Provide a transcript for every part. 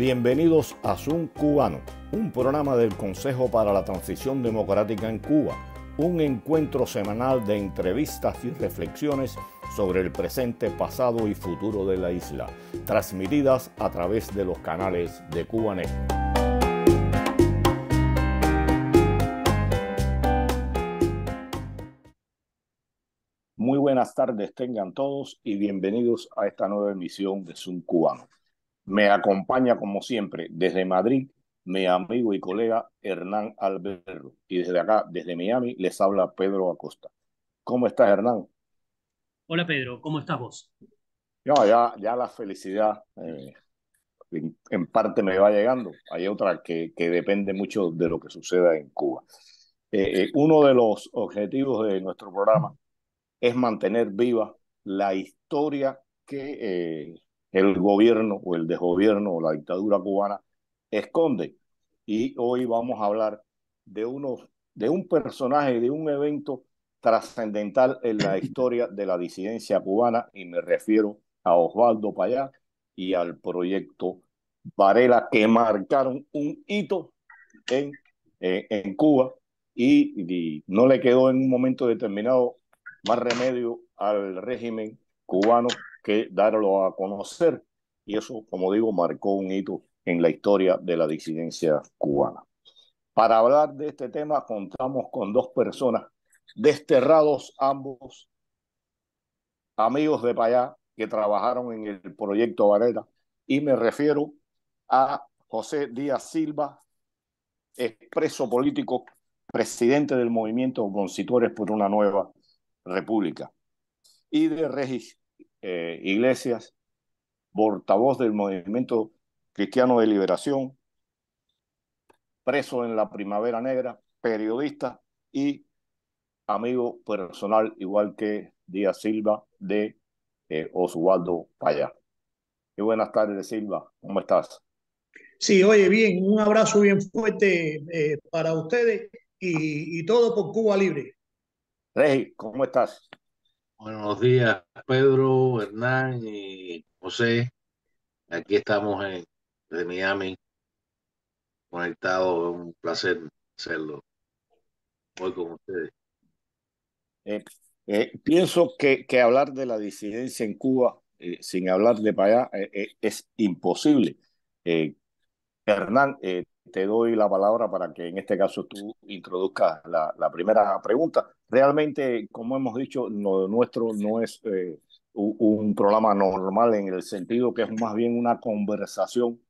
Bienvenidos a Zoom Cubano, un programa del Consejo para la Transición Democrática en Cuba, un encuentro semanal de entrevistas y reflexiones sobre el presente, pasado y futuro de la isla, transmitidas a través de los canales de Cubanet. Muy buenas tardes tengan todos y bienvenidos a esta nueva emisión de Zoom Cubano. Me acompaña, como siempre, desde Madrid, mi amigo y colega Hernán Alberro. Y desde acá, desde Miami, les habla Pedro Acosta. ¿Cómo estás, Hernán? Hola Pedro, ¿cómo estás vos? No, ya la felicidad en parte me va llegando. Hay otra que depende mucho de lo que suceda en Cuba. Uno de los objetivos de nuestro programa es mantener viva la historia que el gobierno o el desgobierno o la dictadura cubana esconde. Y hoy vamos a hablar de un personaje, de un evento trascendental en la historia de la disidencia cubana, y me refiero a Osvaldo Payá y al proyecto Varela, que marcaron un hito en Cuba, y no le quedó en un momento determinado más remedio al régimen cubano que darlo a conocer, y eso, como digo, marcó un hito en la historia de la disidencia cubana. Para hablar de este tema contamos con dos personas desterrados, ambos amigos de Payá, que trabajaron en el proyecto Varela, y me refiero a José Díaz Silva, expreso político, presidente del movimiento Opositores por una Nueva República, y de Regis Iglesias, portavoz del movimiento cristiano de liberación, preso en la Primavera Negra, periodista y amigo personal, igual que Díaz Silva, de Osvaldo Payá. Y buenas tardes, Silva, ¿cómo estás? Sí, oye, bien, un abrazo bien fuerte para ustedes y todo por Cuba Libre. Regis, ¿cómo estás? Buenos días, Pedro, Hernán y José. Aquí estamos desde Miami, conectados. Un placer hacerlo hoy con ustedes. Eh, Pienso que hablar de la disidencia en Cuba sin hablar de Payá es imposible. Eh, Hernán, te doy la palabra para que en este caso tú introduzcas la primera pregunta. Realmente, como hemos dicho, lo nuestro no es un programa normal, en el sentido que es más bien una conversación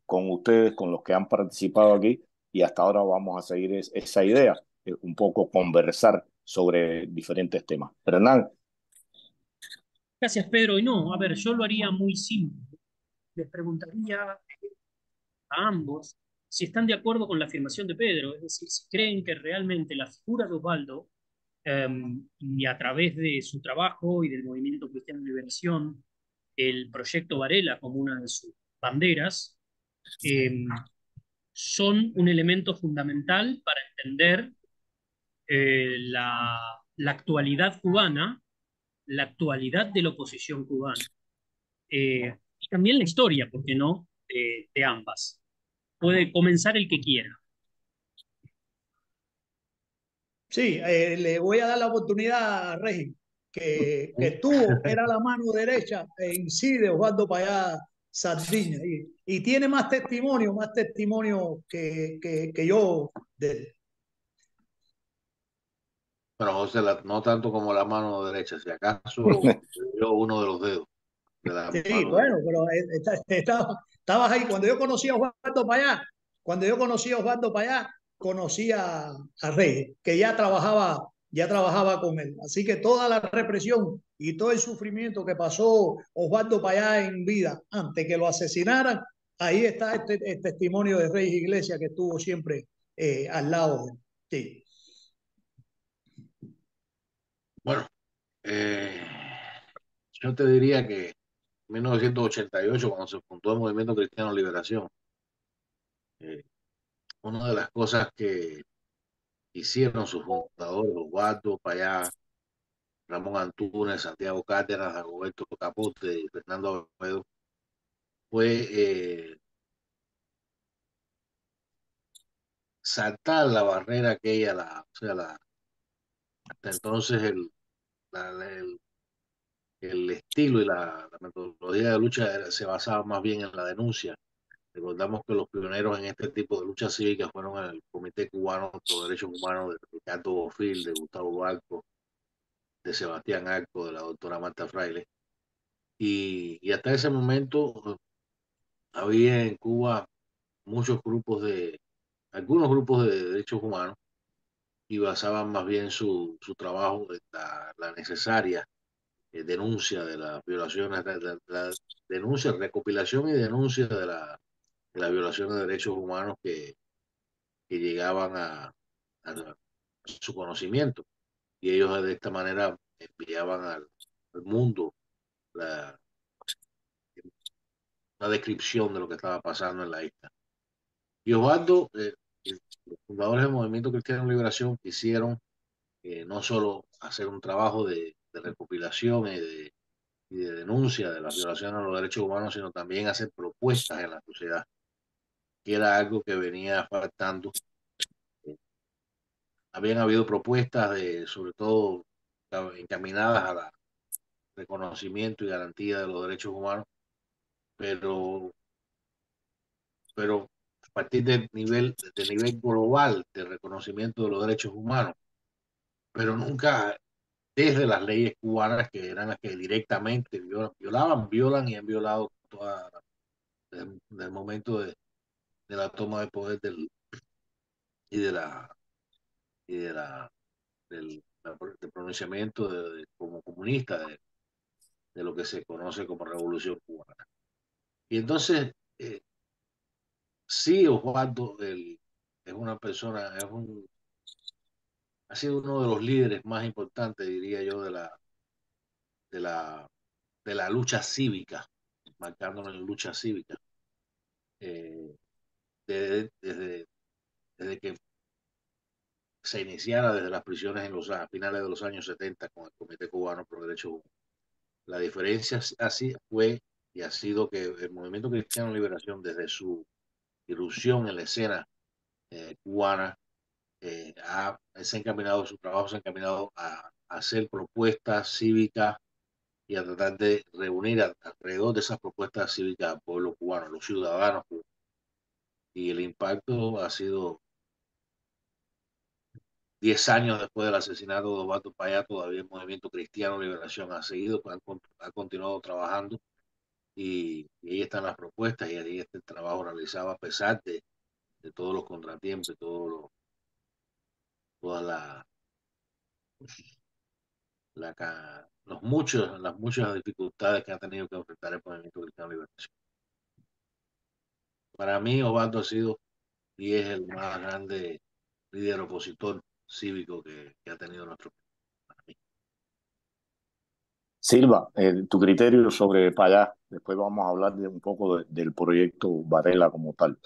con ustedes, con los que han participado aquí, y hasta ahora vamos a seguir esa idea, un poco conversar sobre diferentes temas. Hernán. Gracias Pedro. Y no, a ver, yo lo haría muy simple. Les preguntaría a ambos si están de acuerdo con la afirmación de Pedro, es decir, si creen que realmente la figura de Osvaldo, y a través de su trabajo y del movimiento Cristiano de Liberación, el proyecto Varela como una de sus banderas, eh, son un elemento fundamental para entender la actualidad cubana, la actualidad de la oposición cubana, y también la historia, ¿por qué no?, de ambas. Puede comenzar el que quiera. Sí, le voy a dar la oportunidad a Regis, que estuvo, era la mano derecha en sí de Osvaldo Payá Sardiña, y tiene más testimonio que yo de él. Bueno, José, no tanto como la mano derecha, si acaso yo uno de los dedos de la Sí, mano bueno, derecha. pero estabas ahí. Cuando yo conocí a Osvaldo Payá, cuando yo conocí a Osvaldo Payá, conocí a Reyes, que ya trabajaba con él. Así que toda la represión y todo el sufrimiento que pasó Osvaldo Payá en vida antes que lo asesinaran, ahí está el testimonio de Reyes Iglesias, que estuvo siempre al lado de él. Sí. Bueno, eh, yo te diría que en 1988, cuando se fundó el Movimiento Cristiano de Liberación, eh, una de las cosas que hicieron sus fundadores, Osvaldo Payá, Ramón Antúnez, Santiago Cárdenas, Roberto Capote y Fernando Avedo, fue saltar la barrera aquella, hasta entonces el estilo y la metodología de lucha se basaba más bien en la denuncia. Recordamos que los pioneros en este tipo de lucha cívica fueron el Comité Cubano por los Derechos Humanos de Ricardo Bofill, de Gustavo Balco, de Sebastián Arco, de la doctora Marta Fraile. Y hasta ese momento había en Cuba algunos grupos de derechos humanos, y basaban más bien su trabajo en la necesaria denuncia de las violaciones, la denuncia, recopilación y denuncia de las violaciones de derechos humanos que llegaban a su conocimiento. Y ellos de esta manera enviaban al mundo la, una descripción de lo que estaba pasando en la isla. Y Osvaldo, los fundadores del Movimiento Cristiano de Liberación quisieron no solo hacer un trabajo de recopilación y de denuncia de las violaciones a los derechos humanos, sino también hacer propuestas en la sociedad, que era algo que venía faltando. Habían habido propuestas sobre todo encaminadas al reconocimiento y garantía de los derechos humanos, pero, pero a partir del nivel global de reconocimiento de los derechos humanos, pero nunca desde las leyes cubanas, que eran las que directamente violan y han violado desde el momento de la toma de poder y de la y de la del pronunciamiento como comunista de lo que se conoce como Revolución Cubana. Y entonces, sí, Osvaldo es una persona, ha sido uno de los líderes más importantes, diría yo, de la, de la lucha cívica, marcándonos en lucha cívica, eh, desde, desde que se iniciara desde las prisiones a finales de los años 70 con el Comité Cubano por Derechos Humanos. La diferencia así fue y ha sido que el Movimiento Cristiano de Liberación, desde su irrupción en la escena cubana, su trabajo se ha encaminado a hacer propuestas cívicas y a tratar de reunir alrededor de esas propuestas cívicas al pueblo cubano, los ciudadanos cubanos. Y el impacto ha sido 10 años después del asesinato de Osvaldo Payá, todavía el Movimiento Cristiano de Liberación ha continuado trabajando, y ahí están las propuestas y ahí está el trabajo realizado a pesar de todos los contratiempos, todas las muchas dificultades que ha tenido que enfrentar el Movimiento Cristiano de Liberación. Para mí, Osvaldo ha sido y es el más grande líder opositor cívico que ha tenido nuestro país. Silva, tu criterio sobre Payá. Después vamos a hablar un poco del proyecto Varela como tal.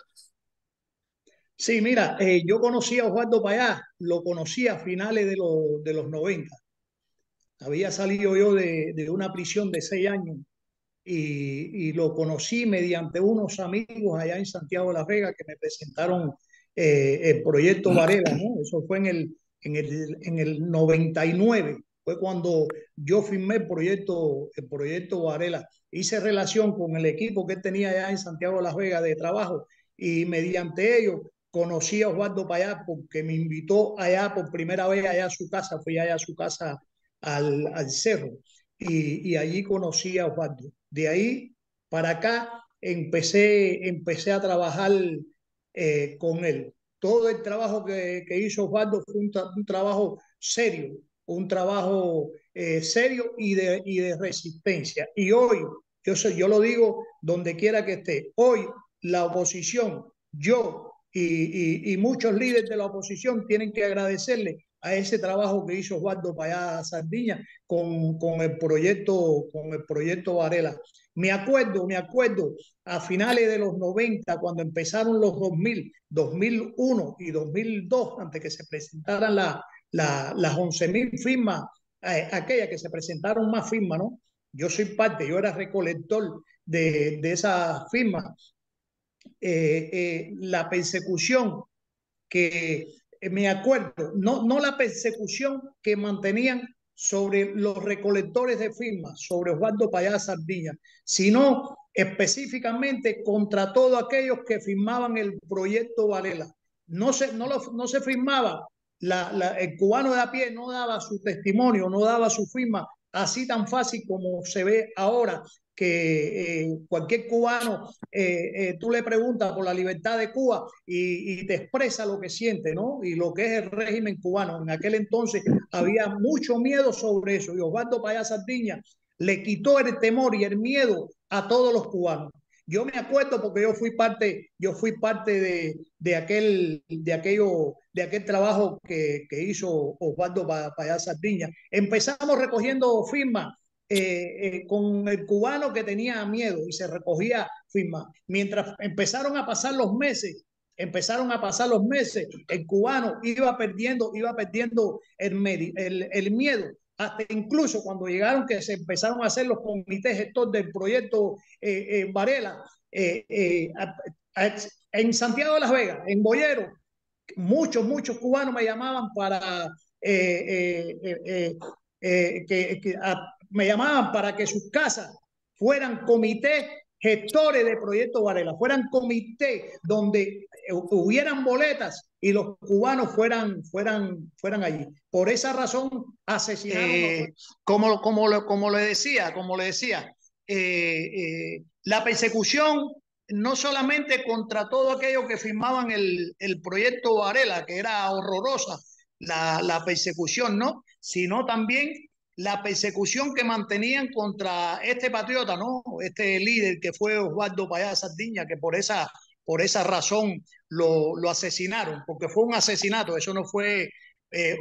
Sí, mira, yo conocí a Osvaldo Payá, lo conocí a finales de los 90. Había salido yo de una prisión de 6 años y lo conocí mediante unos amigos allá en Santiago de la Vega que me presentaron el proyecto Varela, ¿no? Eso fue en el 99, fue cuando yo firmé el proyecto Varela. Hice relación con el equipo que tenía allá en Santiago de la Vega de trabajo y mediante ello conocí a Osvaldo Payá porque me invitó allá por primera vez allá a su casa, fui allá a su casa al cerro y allí conocí a Osvaldo. De ahí para acá empecé a trabajar con él. Todo el trabajo que hizo Osvaldo fue un trabajo serio, un trabajo serio y de resistencia. Y hoy, yo lo digo donde quiera que esté, hoy la oposición, yo y muchos líderes de la oposición tienen que agradecerle a ese trabajo que hizo Osvaldo Payá Sardiña con el proyecto Varela. Me acuerdo a finales de los 90, cuando empezaron los 2001 y 2002, antes que se presentaran las 11.000 firmas, aquellas que se presentaron más firmas, ¿no? Yo soy parte, yo era recolector de esas firmas. La persecución que me acuerdo, no la persecución que mantenían sobre los recolectores de firmas, sobre Osvaldo Payá Sardiña, sino específicamente contra todos aquellos que firmaban el proyecto Varela. No se firmaba, el cubano de a pie no daba su testimonio, no daba su firma así tan fácil como se ve ahora, que cualquier cubano, tú le preguntas por la libertad de Cuba y te expresa lo que siente, ¿no? Y lo que es el régimen cubano. En aquel entonces había mucho miedo sobre eso, y Osvaldo Payá Sardiña le quitó el temor y el miedo a todos los cubanos. Yo me acuerdo porque yo fui parte de aquel trabajo que hizo Osvaldo Payá Sardiña. Empezamos recogiendo firmas con el cubano que tenía miedo y se recogía firmas. Mientras empezaron a pasar los meses, el cubano iba perdiendo el miedo. Hasta incluso cuando llegaron que se empezaron a hacer los comités gestores del proyecto Varela, en Santiago de Las Vegas, en Boyero, muchos cubanos me llamaban para me llamaban para que sus casas fueran comités gestores de Proyecto Varela, fueran comités donde hubieran boletas y los cubanos fueran allí. Por esa razón asesinaron. Como le decía, la persecución no solamente contra todo aquello que firmaban el proyecto Varela, que era horrorosa la persecución, ¿no? Sino también la persecución que mantenían contra este patriota, ¿no? Este líder que fue Osvaldo Payá Sardiña, que por esa razón lo asesinaron, porque fue un asesinato, eso no fue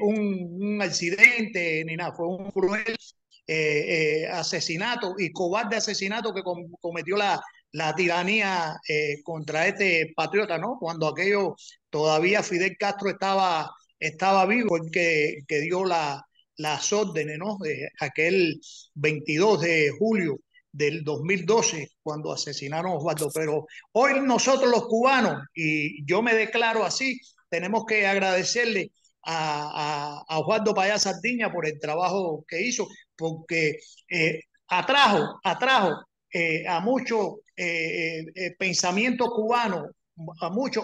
un accidente ni nada, fue un cruel asesinato y cobarde asesinato que cometió la tiranía contra este patriota, ¿no? Cuando aquello todavía Fidel Castro estaba vivo, el que dio las órdenes, ¿no? Aquel 22 de julio del 2012, cuando asesinaron a Osvaldo. Pero hoy nosotros los cubanos, y yo me declaro así, tenemos que agradecerle a Osvaldo Payá Sardiña por el trabajo que hizo, porque atrajo a muchos pensamientos cubanos,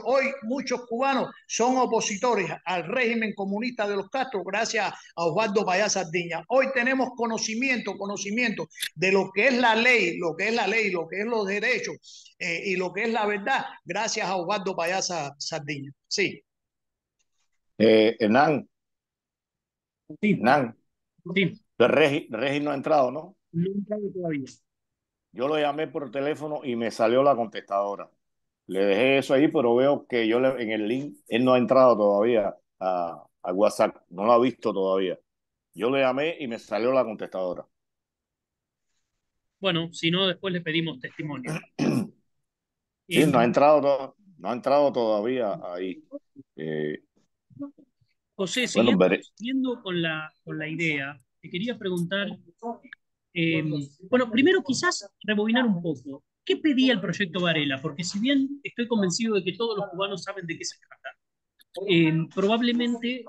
hoy muchos cubanos son opositores al régimen comunista de los Castro gracias a Osvaldo Payá Sardiña. Hoy tenemos conocimiento de lo que es la ley, lo que es los derechos y lo que es la verdad, gracias a Osvaldo Payá Sardiña. Sí. Hernán, Sí, Hernán, sí, el Regi no ha entrado, ¿no? no he entrado todavía. Yo lo llamé por teléfono y me salió la contestadora. Le dejé eso ahí, pero veo que en el link, él no ha entrado todavía a WhatsApp, no lo ha visto todavía. Yo le llamé y me salió la contestadora. Bueno, si no, después le pedimos testimonio. Sí, no ha entrado todavía ahí. José, Bueno, siguiendo con la idea, te quería preguntar, bueno, primero quizás rebobinar un poco. ¿Qué pedía el proyecto Varela? Porque si bien estoy convencido de que todos los cubanos saben de qué se trata, probablemente,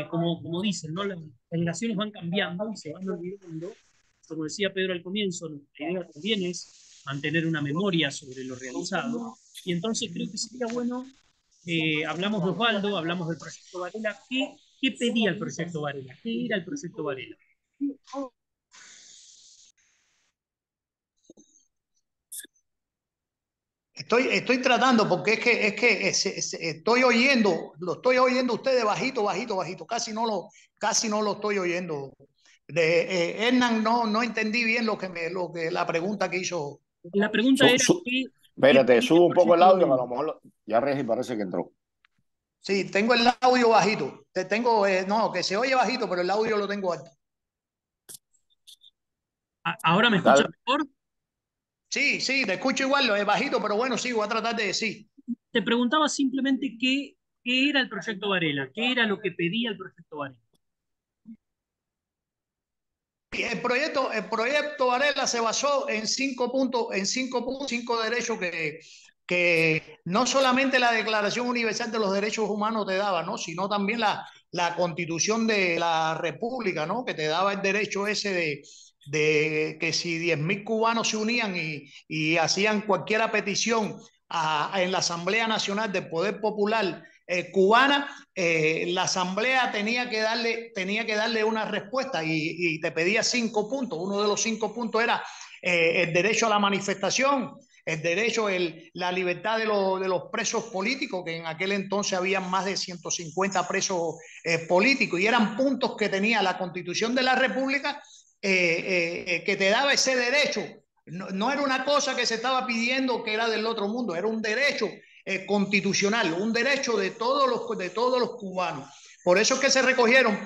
como dicen, ¿no? Las generaciones van cambiando y se van olvidando. Como decía Pedro al comienzo, la idea también es mantener una memoria sobre lo realizado. Y entonces creo que sería bueno, hablamos de Osvaldo, hablamos del proyecto Varela. ¿Qué pedía el proyecto Varela? ¿Qué era el proyecto Varela? Estoy tratando porque lo estoy oyendo ustedes bajito, casi no lo estoy oyendo. Hernán, no entendí bien la pregunta que hizo. La pregunta era ¿qué espérate, pedía subo el un poco el proyecto audio, que a Varela? lo mejor ya Regi parece que entró. Sí, tengo el audio bajito. No, que se oye bajito, pero el audio lo tengo alto. ¿Ahora me escuchas Dale. mejor? Sí, te escucho igual, lo es bajito, pero bueno, sí, voy a tratar de decir. Te preguntaba simplemente qué era el proyecto Varela, qué era lo que pedía el proyecto Varela. El proyecto Varela se basó en 5 puntos, 5 derechos que no solamente la Declaración Universal de los Derechos Humanos te daba, ¿no? Sino también la Constitución de la República, ¿no? Que te daba el derecho ese de que si 10.000 cubanos se unían y hacían cualquier petición en la Asamblea Nacional del Poder Popular cubana, la Asamblea tenía que darle una respuesta y te pedía 5 puntos. Uno de los 5 puntos era el derecho a la manifestación, el derecho, la libertad de los presos políticos, que en aquel entonces había más de 150 presos políticos, y eran puntos que tenía la Constitución de la República que te daba ese derecho. No era una cosa que se estaba pidiendo que era del otro mundo, era un derecho constitucional, un derecho de todos los cubanos. Por eso es que se recogieron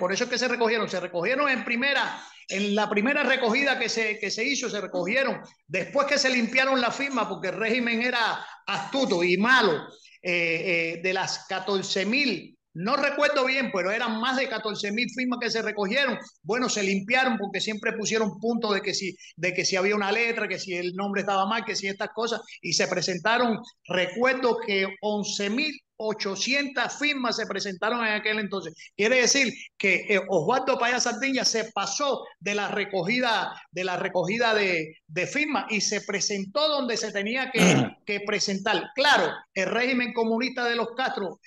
en la primera recogida que se hizo, se recogieron, después que se limpiaron la firma, porque el régimen era astuto y malo, de las 14.000, no recuerdo bien, pero eran más de 14.000 firmas que se recogieron. Bueno, se limpiaron porque siempre pusieron puntos de que si había una letra, que si el nombre estaba mal, que si estas cosas, y se presentaron, recuerdo que 11.800 firmas se presentaron en aquel entonces. Quiere decir que Osvaldo Payá Sardiña se pasó de la recogida de firmas y se presentó donde se tenía que presentar. Claro, el régimen comunista de los Castro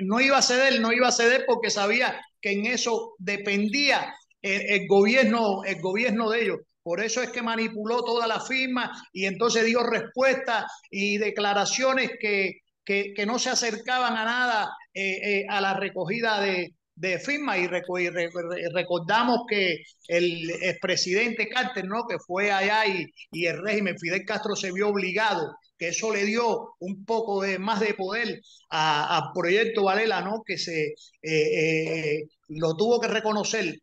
no iba a ceder porque sabía que en eso dependía el gobierno de ellos. Por eso es que manipuló toda la firma y entonces dio respuestas y declaraciones que no se acercaban a nada a la recogida de firmas. Y recordamos que el expresidente Carter, ¿no? Que fue allá y el régimen Fidel Castro se vio obligado, que eso le dio un poco más de poder a Proyecto Varela, ¿no? Que lo tuvo que reconocer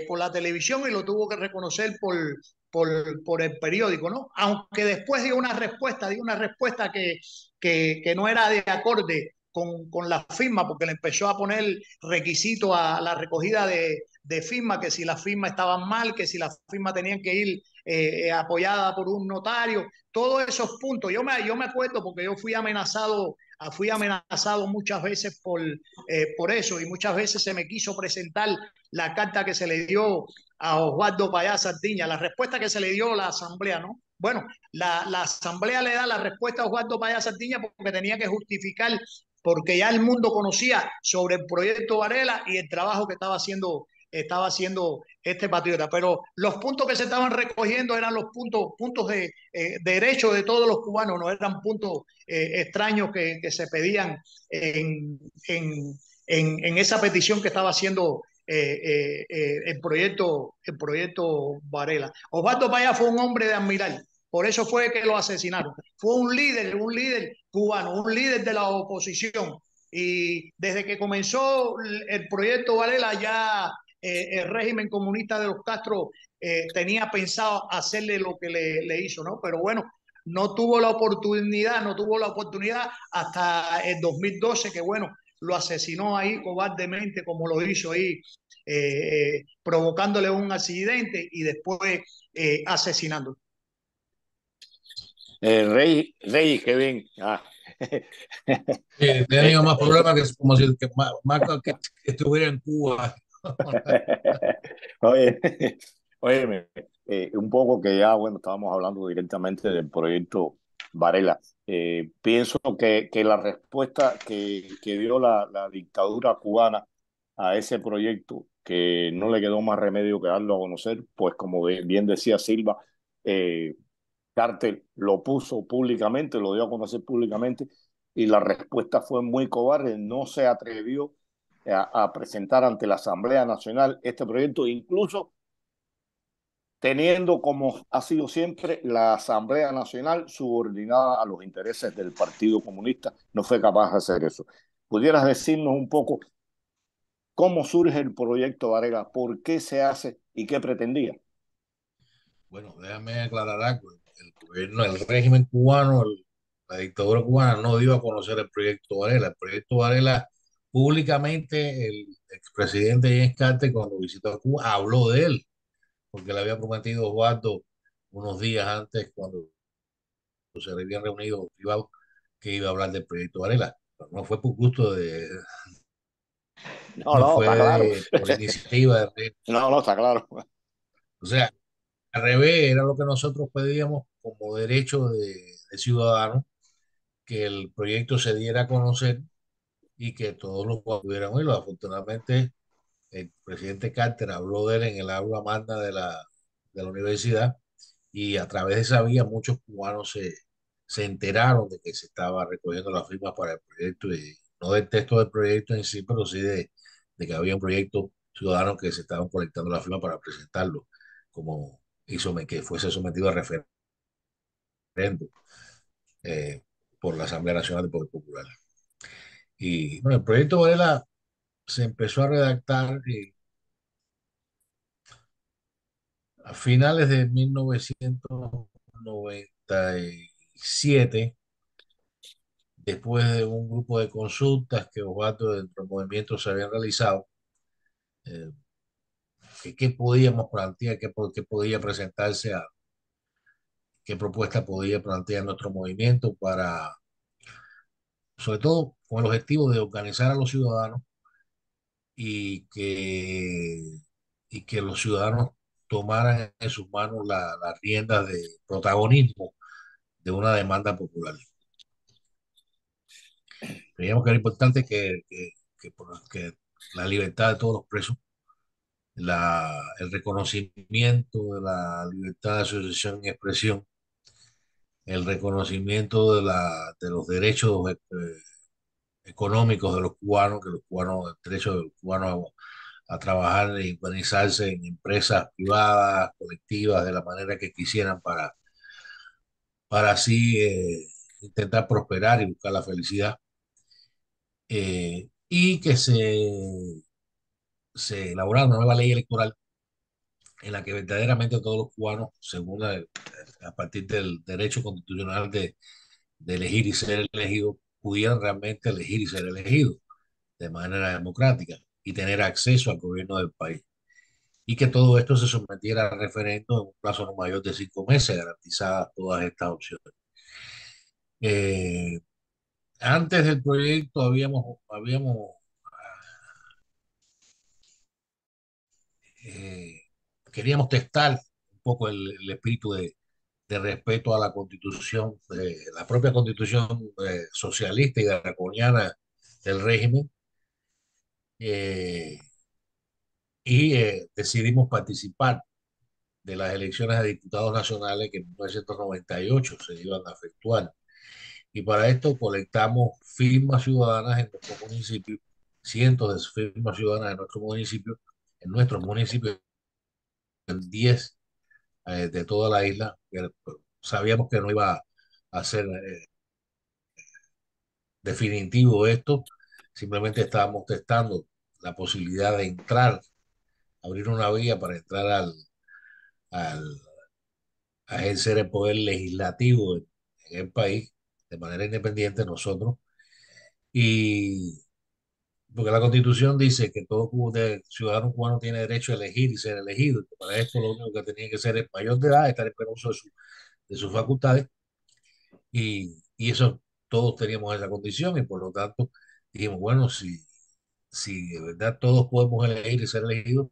por la televisión y lo tuvo que reconocer por el periódico, ¿no? Aunque después dio una respuesta que no era de acorde con la firma, porque le empezó a poner requisitos a la recogida de firma, que si las firmas estaban mal, que si las firmas tenían que ir apoyada por un notario, todos esos puntos. Yo me acuerdo porque yo fui amenazado muchas veces por eso, y muchas veces se me quiso presentar la carta que se le dio a Osvaldo Payá Sardiña, la respuesta que se le dio a la Asamblea, ¿no? Bueno, la Asamblea le da la respuesta a Osvaldo Payá Sardiña porque tenía que justificar, porque ya el mundo conocía sobre el proyecto Varela y el trabajo que estaba haciendo este patriota. Pero los puntos que se estaban recogiendo eran los puntos de derecho de todos los cubanos, no eran puntos extraños que se pedían en esa petición que estaba haciendo el proyecto Varela. Osvaldo Payá fue un hombre de admirar, por eso fue que lo asesinaron. Fue un líder cubano, un líder de la oposición. Y desde que comenzó el proyecto Varela, ya el régimen comunista de los Castro tenía pensado hacerle lo que le hizo, ¿no? Pero bueno, no tuvo la oportunidad hasta el 2012, que bueno, lo asesinó ahí cobardemente, como lo hizo ahí, provocándole un accidente y después asesinándolo. Rey, qué bien. He tenido más problemas que como si que estuviera en Cuba. Oye, óyeme, un poco que ya, bueno, estábamos hablando directamente del proyecto Varela. Pienso que la respuesta que dio la dictadura cubana a ese proyecto, que no le quedó más remedio que darlo a conocer, pues como bien decía Silva, Carter lo puso públicamente, lo dio a conocer públicamente, y la respuesta fue muy cobarde. No se atrevió a presentar ante la Asamblea Nacional este proyecto, incluso teniendo, como ha sido siempre, la Asamblea Nacional subordinada a los intereses del Partido Comunista. No fue capaz de hacer eso. ¿Pudieras decirnos un poco cómo surge el proyecto Varela, por qué se hace y qué pretendía? Bueno, déjame aclarar algo. El gobierno, el régimen cubano, la dictadura cubana no dio a conocer el proyecto Varela. El proyecto Varela, públicamente, el expresidente James Carter, cuando visitó Cuba, habló de él, porque le había prometido a Osvaldo unos días antes, cuando se habían reunido privados, que iba a hablar del proyecto Varela. Pero no fue por gusto No, no no, fue está claro. por iniciativa No, no, está claro. o sea, al revés, era lo que nosotros pedíamos como derecho de ciudadano, que el proyecto se diera a conocer y que todos los pudieran oírlo. Afortunadamente, el presidente Carter habló de él en el aula magna de la universidad y a través de esa vía muchos cubanos se enteraron de que se estaba recogiendo las firmas para el proyecto y no del texto del proyecto en sí, pero sí de que había un proyecto ciudadano que se estaban colectando las firmas para presentarlo como que fuese sometido a referendo eh, por la Asamblea Nacional del Poder Popular. Y bueno, el proyecto Varela se empezó a redactar a finales de 1997, después de un grupo de consultas que Osvaldo dentro del movimiento se habían realizado, eh, que qué podíamos plantear, qué podía presentarse, qué propuesta podía plantear nuestro movimiento para, sobre todo con el objetivo de organizar a los ciudadanos y que los ciudadanos tomaran en sus manos las riendas de protagonismo de una demanda popular. Creíamos que era importante que la libertad de todos los presos, el reconocimiento de la libertad de asociación y expresión, el reconocimiento de los derechos económicos de los cubanos, que los cubanos, el derecho de los cubanos a trabajar y organizarse en empresas privadas, colectivas, de la manera que quisieran para así intentar prosperar y buscar la felicidad. Y que se elaborara una nueva ley electoral en la que verdaderamente todos los cubanos, a partir del derecho constitucional de elegir y ser elegidos, pudieran realmente elegir y ser elegidos de manera democrática y tener acceso al gobierno del país. Y que todo esto se sometiera a referendo en un plazo no mayor de 5 meses, garantizadas todas estas opciones. Eh, Antes del proyecto eh, queríamos testar un poco el espíritu de respeto a la constitución, la propia constitución socialista y draconiana del régimen, eh, y decidimos participar de las elecciones a diputados nacionales que en 1998 se iban a efectuar. Y para esto colectamos firmas ciudadanas en nuestros municipios, cientos de firmas ciudadanas en nuestros municipios, en 10 de toda la isla. Sabíamos que no iba a ser definitivo esto, simplemente estábamos testando la posibilidad de entrar, abrir una vía para entrar al, a ejercer el poder legislativo en el país de manera independiente nosotros. Y porque la Constitución dice que todo ciudadano cubano tiene derecho a elegir y ser elegido. Y que para esto lo único que tenía que ser es mayor de edad, estar en pleno uso de sus facultades. Y eso todos teníamos esa condición y por lo tanto dijimos, bueno, si de verdad todos podemos elegir y ser elegidos,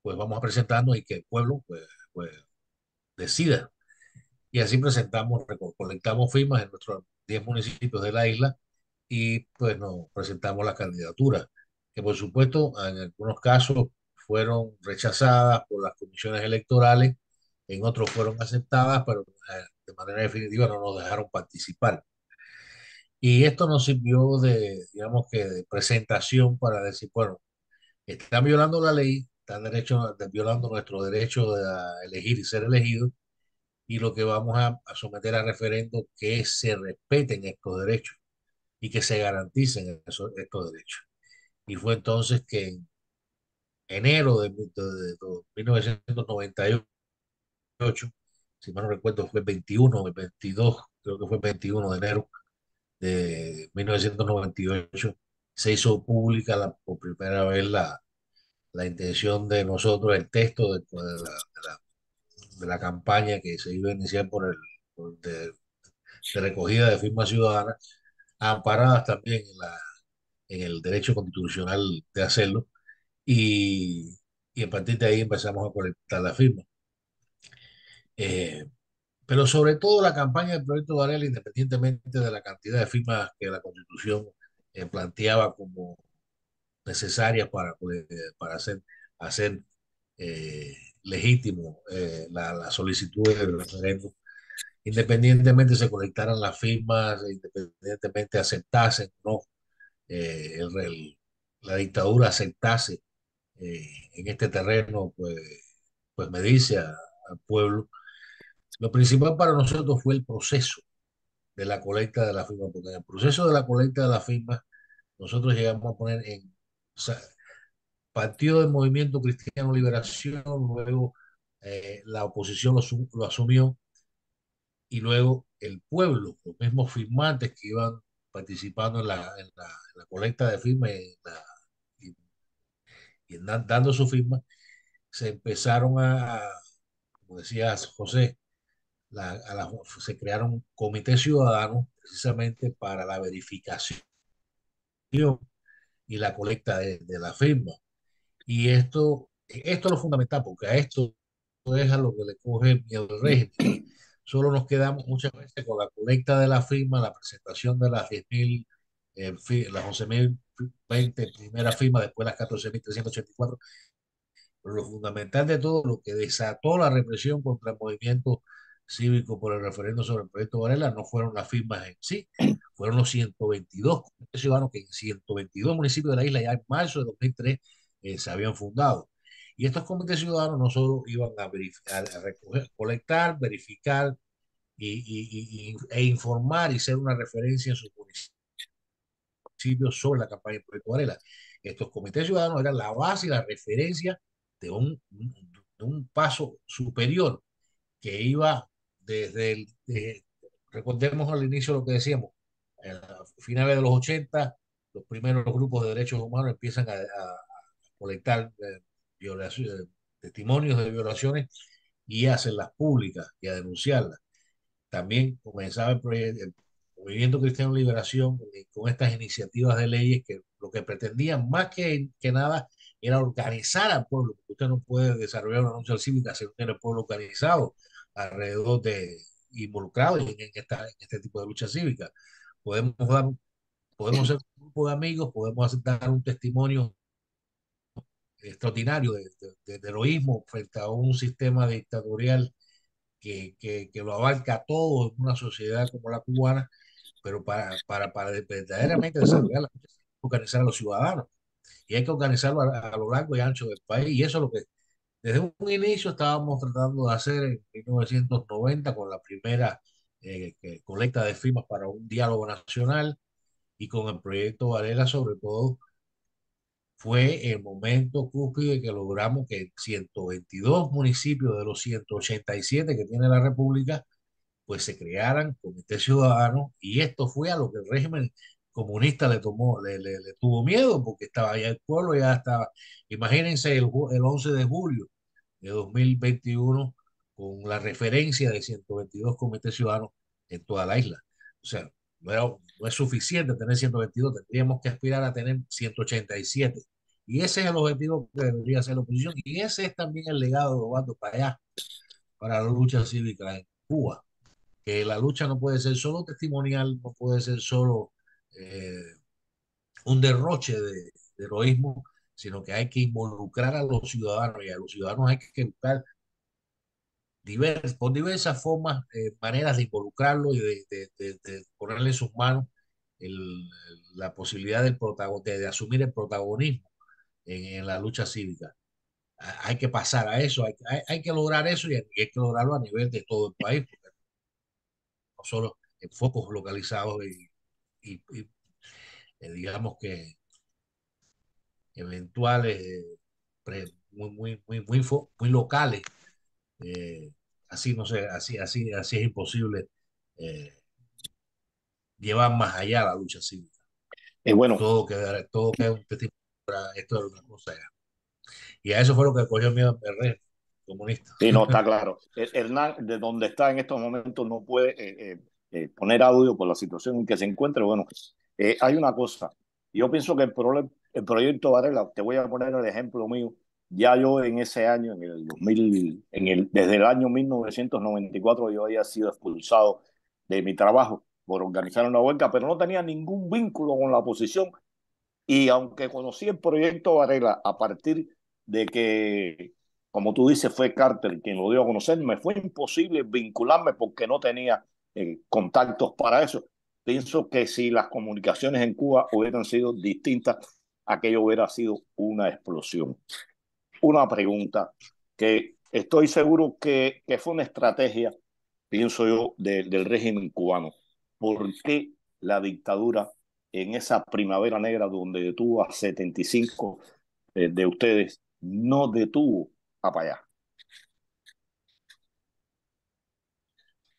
pues vamos a presentarnos y que el pueblo pues decida. Y así colectamos firmas en nuestros 10 municipios de la isla y pues nos presentamos las candidaturas, que por supuesto en algunos casos fueron rechazadas por las comisiones electorales, en otros fueron aceptadas, pero de manera definitiva no nos dejaron participar. Y esto nos sirvió digamos que de presentación para decir, bueno, están violando la ley, violando nuestro derecho a elegir y ser elegidos, y lo que vamos a someter a referendo que se respeten estos derechos y que se garanticen estos derechos. Y fue entonces que en enero de 1998, si mal no recuerdo, fue el 21 o el 22, creo que fue el 21 de enero de 1998, se hizo pública por primera vez la intención de nosotros, el texto de la campaña que se iba a iniciar por de recogida de firmas ciudadanas, amparadas también en el derecho constitucional de hacerlo, y, y a partir de ahí empezamos a colectar la firma. Eh, pero sobre todo la campaña del proyecto Varela, independientemente de la cantidad de firmas que la Constitución planteaba como necesarias para hacer eh, legítimo la solicitud del referéndum, independientemente se colectaran las firmas, independientemente aceptasen o no, la dictadura aceptase en este terreno, pues me dice al pueblo, lo principal para nosotros fue el proceso de la colecta de la firma, porque en el proceso de la colecta de la firma nosotros llegamos a poner o sea, Partido del Movimiento Cristiano Liberación, luego la oposición lo asumió, y luego el pueblo, los mismos firmantes que iban participando en la colecta de firmas y, dando su firma, se empezaron como decía José, se crearon comités ciudadanos precisamente para la verificación y la colecta de la firma. Y esto es lo fundamental, porque a esto es a lo que le coge miedo el régimen. Solo nos quedamos muchas veces con la colecta de la firma, la presentación de las 10.000, las 11.020 primeras firmas, después las 14.384. Pero lo fundamental de todo, lo que desató la represión contra el movimiento cívico por el referendo sobre el proyecto Varela, no fueron las firmas en sí, fueron los 122 ciudadanos que en 122 municipios de la isla ya en marzo de 2003 se habían fundado. Y estos comités ciudadanos no solo iban a verificar, a recoger, colectar, verificar e informar y ser una referencia en sus municipios sobre la campaña del proyecto Varela. Estos comités ciudadanos eran la base y la referencia de un paso superior que iba recordemos al inicio lo que decíamos, a finales de los 80, los primeros grupos de derechos humanos empiezan a colectar testimonios de violaciones y a hacerlas públicas y a denunciarlas. También comenzaba el Movimiento Cristiano de Liberación con estas iniciativas de leyes que lo que pretendían más que nada era organizar al pueblo, porque usted no puede desarrollar una lucha cívica si no tiene el pueblo organizado alrededor de involucrado en este tipo de lucha cívica. Podemos dar, podemos ser un grupo de amigos, podemos dar un testimonio extraordinario de heroísmo frente a un sistema dictatorial que lo abarca todo en una sociedad como la cubana, pero para verdaderamente desarrollar la lucha, hay que organizar a los ciudadanos y hay que organizarlo a lo largo y ancho del país. Y eso es lo que desde un inicio estábamos tratando de hacer en 1990 con la primera colecta de firmas para un diálogo nacional, y con el proyecto Varela sobre todo fue el momento cúspide que logramos que 122 municipios de los 187 que tiene la República pues se crearan comités ciudadanos, y esto fue a lo que el régimen comunista le tuvo miedo, porque estaba ya el pueblo, ya estaba, imagínense el 11 de julio de 2021 con la referencia de 122 comités ciudadanos en toda la isla. O sea, no es suficiente tener 122, tendríamos que aspirar a tener 187. Y ese es el objetivo que debería hacer la oposición. Y ese es también el legado de Obando para allá, para la lucha cívica en Cuba, que la lucha no puede ser solo testimonial, no puede ser solo eh, un derroche de heroísmo, sino que hay que involucrar a los ciudadanos, y a los ciudadanos hay que buscar por diversas formas, maneras de involucrarlo y de ponerle en sus manos el, la posibilidad de asumir el protagonismo en la lucha cívica. Hay que pasar a eso, hay que lograr eso, y hay que lograrlo a nivel de todo el país, porque no solo en focos localizados digamos que eventuales, muy locales. eh, Así, no sé, así es imposible eh, llevar más allá la lucha cívica. Bueno, Todo queda un testimonio para esto de una cosa ya. Y a eso fue lo que cogió miedo el régimen comunista. sí, no, está claro. Hernán, de donde está en estos momentos, no puede poner audio por la situación en que se encuentra. Bueno, hay una cosa. Yo pienso que el proyecto Varela, te voy a poner el ejemplo mío. Ya yo en ese año, en el 2000, desde el año 1994, yo había sido expulsado de mi trabajo por organizar una huelga, pero no tenía ningún vínculo con la oposición. Y aunque conocí el proyecto Varela a partir de que, como tú dices, fue Carter quien lo dio a conocer, me fue imposible vincularme porque no tenía contactos para eso. Pienso que si las comunicaciones en Cuba hubieran sido distintas, aquello hubiera sido una explosión. Una pregunta que estoy seguro que fue una estrategia, pienso yo, del régimen cubano. ¿Por qué la dictadura en esa primavera negra donde detuvo a 75 de ustedes no detuvo a Payá?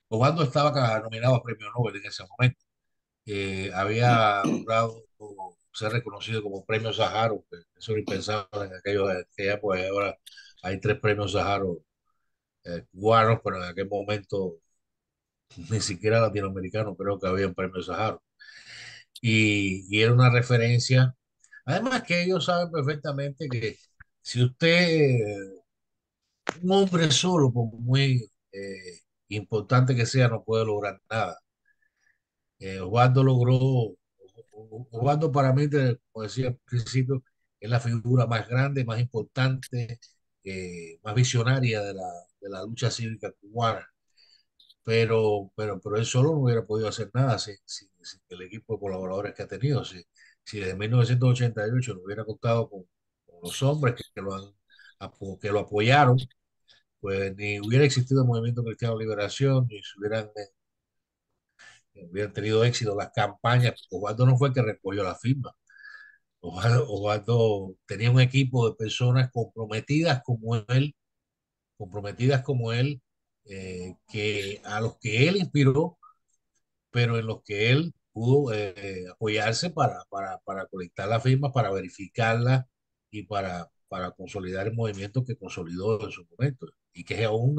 Obando estaba nominado a premio Nobel en ese momento. Había logrado ser reconocido como premio Sájarov, que eso era impensable en aquella época. Ahora hay 3 premios Sájarov cubanos, pero en aquel momento ni siquiera latinoamericanos creo que había un premio Sájarov. Y era una referencia. Además que ellos saben perfectamente que si usted, un hombre solo, por muy importante que sea, no puede lograr nada. Osvaldo logró, Osvaldo para mí, como decía al principio, es la figura más grande, más importante, más visionaria de la lucha cívica cubana. Pero él solo no hubiera podido hacer nada sin el equipo de colaboradores que ha tenido. Si desde 1988 no hubiera contado con los hombres que lo apoyaron, pues ni hubiera existido el Movimiento Cristiano de Liberación, ni se hubieran tenido éxito las campañas. Osvaldo no fue el que recogió la firma. Osvaldo tenía un equipo de personas comprometidas como él, a los que él inspiró, pero en los que él pudo apoyarse para colectar las firmas, para verificarlas y para consolidar el movimiento que consolidó en su momento. Y que aún,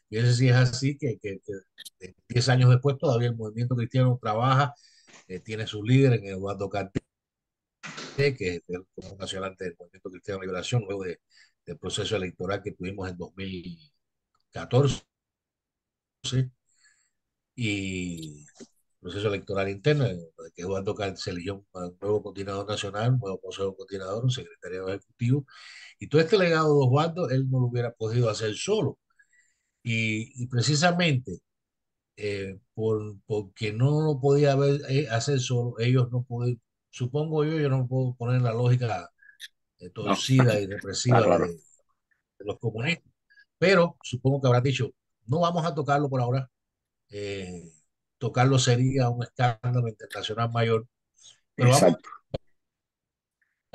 fíjense si es así, que 10 años después todavía el movimiento cristiano trabaja, tiene sus líderes en Eduardo Carter, que es el Común Nacional del Movimiento Cristiano de Liberación, luego del proceso electoral que tuvimos en 2014 y proceso electoral interno, que Eduardo Cal se eligió un nuevo coordinador nacional, un nuevo consejo coordinador, un secretario ejecutivo, y todo este legado de Osvaldo él no lo hubiera podido hacer solo. Y precisamente porque no lo podía hacer solo, ellos no pueden, supongo yo no puedo poner la lógica No, torcida y está represiva claro. de los comunistas, pero supongo que habrán dicho, no vamos a tocarlo por ahora, eh, tocarlo sería un escándalo internacional mayor, pero vamos, Exacto.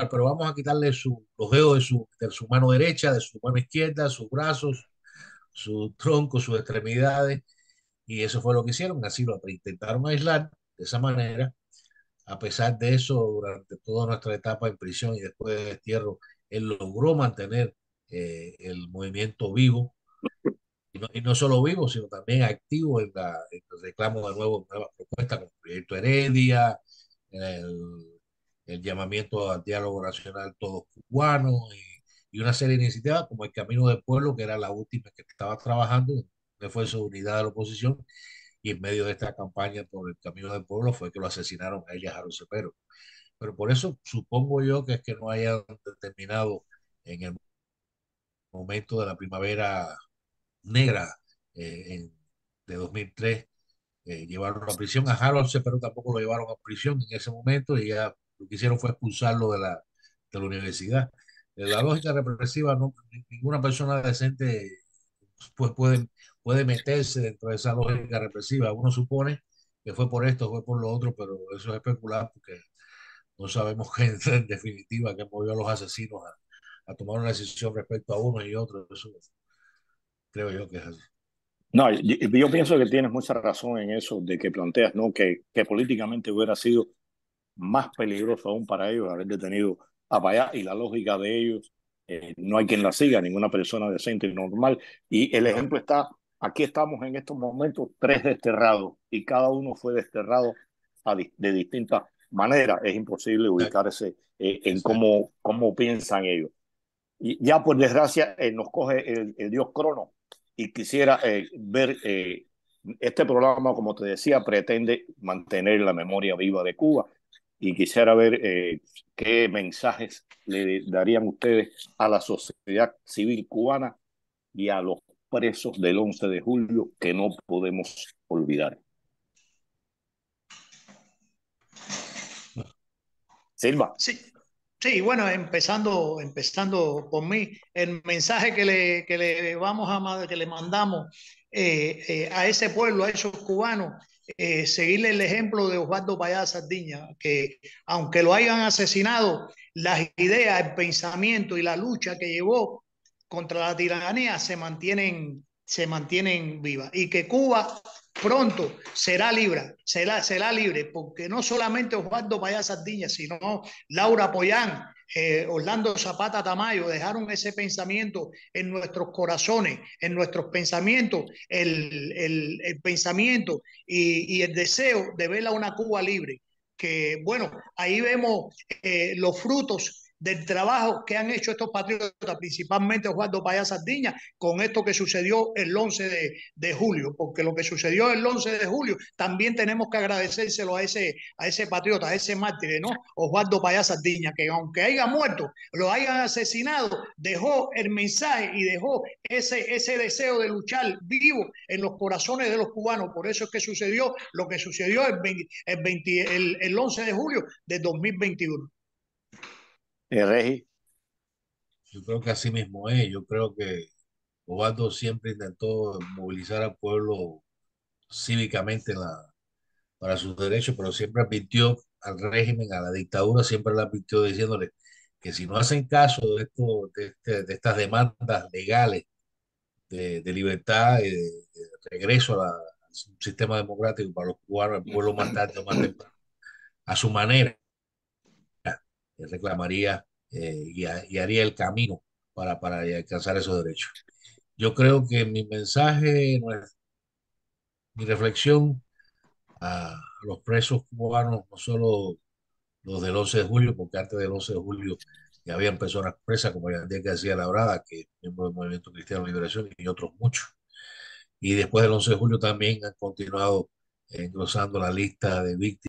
pero vamos a quitarle los dedos de su mano derecha, de su mano izquierda, sus brazos, su tronco, sus extremidades, y eso fue lo que hicieron, así lo intentaron aislar de esa manera. A pesar de eso, durante toda nuestra etapa en prisión y después del destierro, él logró mantener el movimiento vivo, y no solo vivo, sino también activo en el reclamo de nuevas propuestas como el Proyecto Heredia, el llamamiento al diálogo nacional todos cubanos y una serie de iniciativas como el Camino del Pueblo, que era la última que estaba trabajando, un esfuerzo de unidad de la oposición, y en medio de esta campaña por el Camino del Pueblo fue que lo asesinaron a él y a Jaro Cepero. Pero por eso supongo yo que es que no hayan determinado en el momento de la primavera negra de 2003 llevaron a prisión. A Harold pero tampoco lo llevaron a prisión en ese momento y ya lo que hicieron fue expulsarlo de la universidad. La lógica represiva, no, ninguna persona decente pues puede meterse dentro de esa lógica represiva. Uno supone que fue por esto, fue por lo otro, pero eso es especular porque no sabemos qué en definitiva que movió a los asesinos a tomar una decisión respecto a uno y otro. Eso creo yo que es así. No, yo pienso que tienes mucha razón en eso de que planteas, ¿no? Que políticamente hubiera sido más peligroso aún para ellos haber detenido a Payá y la lógica de ellos, no hay quien la siga, ninguna persona decente y normal. Y el No, ejemplo está Aquí estamos en estos momentos 3 desterrados y cada uno fue desterrado de distintas maneras. Es imposible ubicarse en cómo piensan ellos. Y ya por desgracia nos coge el dios Crono y quisiera ver este programa, como te decía, pretende mantener la memoria viva de Cuba y quisiera ver qué mensajes le darían ustedes a la sociedad civil cubana y a los presos del 11 de julio que no podemos olvidar. Silva. Sí, sí, bueno, empezando por mí, el mensaje que le vamos que le mandamos a ese pueblo, a esos cubanos, seguirle el ejemplo de Osvaldo Payá Sardiña, que aunque lo hayan asesinado, las ideas, el pensamiento y la lucha que llevó contra la tiranía se mantienen vivas y que Cuba pronto será libre, porque no solamente Osvaldo Payá Sardiña, sino Laura Pollán, Orlando Zapata Tamayo, dejaron ese pensamiento en nuestros corazones, en nuestros pensamientos, el pensamiento y el deseo de ver a una Cuba libre. Que bueno, ahí vemos los frutos del trabajo que han hecho estos patriotas, principalmente Osvaldo Payá Sardiña, con esto que sucedió el 11 de julio, porque lo que sucedió el 11 de julio también tenemos que agradecérselo a ese patriota, a ese mártir, ¿no? Osvaldo Payá Sardiña, que aunque haya muerto, lo hayan asesinado, dejó el mensaje y dejó ese deseo de luchar vivo en los corazones de los cubanos. Por eso es que sucedió lo que sucedió el 11 de julio de 2021. Regi. Yo creo que así mismo es. Yo creo que Osvaldo siempre intentó movilizar al pueblo cívicamente para sus derechos, pero siempre advirtió al régimen, a la dictadura, siempre le advirtió diciéndole que si no hacen caso de estas demandas legales de libertad y de regreso a un sistema democrático para los cubanos, el pueblo más tarde o más temprano, a su manera, reclamaría y haría el camino para alcanzar esos derechos. Yo creo que mi mensaje, mi reflexión a los presos cubanos, no solo los del 11 de julio, porque antes del 11 de julio ya habían personas presas como Yandier García Labrada, que es miembro del Movimiento Cristiano de Liberación, y otros muchos. Y después del 11 de julio también han continuado engrosando la lista de víctimas